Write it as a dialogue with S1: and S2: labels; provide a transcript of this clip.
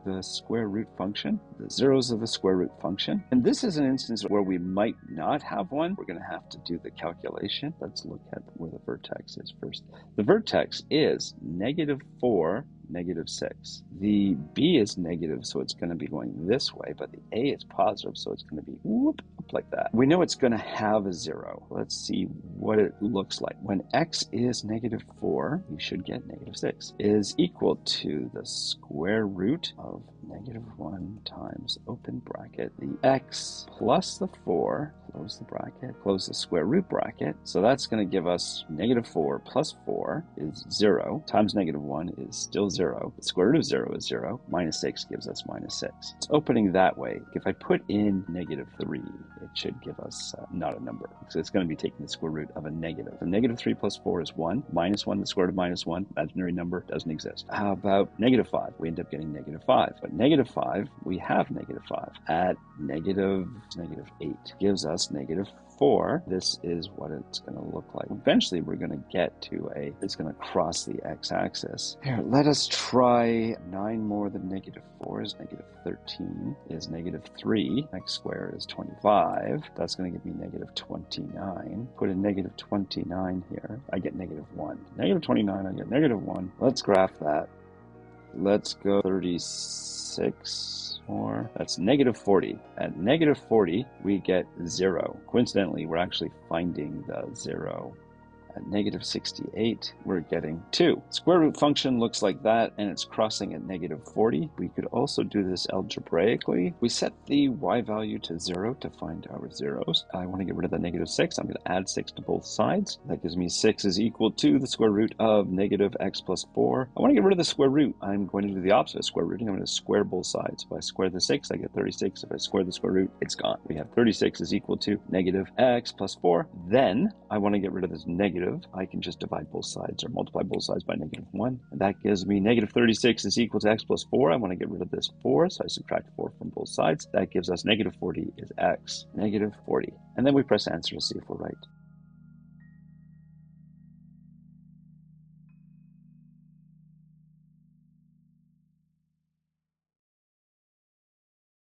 S1: the square root function, the zeros of the square root function. And this is an instance where we might not have one. We're going to have to do the calculation. Let's look at where the vertex is first. The vertex is -4, -6. The b is negative, so it's going to be going this way, but the a is positive, so it's going to be whoop, up like that. We know it's going to have a 0. Let's see what it looks like. When x is -4, you should get -6, is equal to the square root of -1 times, open bracket, the x plus the 4, close the bracket, close the square root bracket. So that's going to give us -4 plus 4 is 0, times -1 is still 0. The square root of 0 is 0. -6 gives us -6. It's opening that way. If I put in -3, it should give us not a number. So it's going to be taking the square root of a negative. So -3 plus 4 is 1. -1, the square root of -1, imaginary number, doesn't exist. How about -5? We end up getting -5. But -5, we have -5 at -8 gives us -4. This is what it's going to look like. Eventually, we're going to get to it's going to cross the x-axis. Here, let us try 9 more than -4 is -13 is -3. X squared is 25. That's going to give me -29. Put in -29 here. I get -1. -29, I get -1. Let's graph that. Let's go 36 more. That's -40. At -40, we get 0. Coincidentally, we're actually finding the 0. At -68, we're getting 2. Square root function looks like that, and it's crossing at -40. We could also do this algebraically. We set the y value to 0 to find our zeros. I want to get rid of the -6. I'm going to add 6 to both sides. That gives me 6 is equal to the square root of -x plus 4. I want to get rid of the square root. I'm going to do the opposite of square rooting. I'm going to square both sides. If I square the 6, I get 36. If I square the square root, it's gone. We have 36 is equal to -x plus 4. Then I want to get rid of this negative. I can just divide both sides or multiply both sides by -1. And that gives me -36 is equal to x plus 4. I want to get rid of this 4, so I subtract 4 from both sides. That gives us -40 is x, -40. And then we press answer to see if we're right.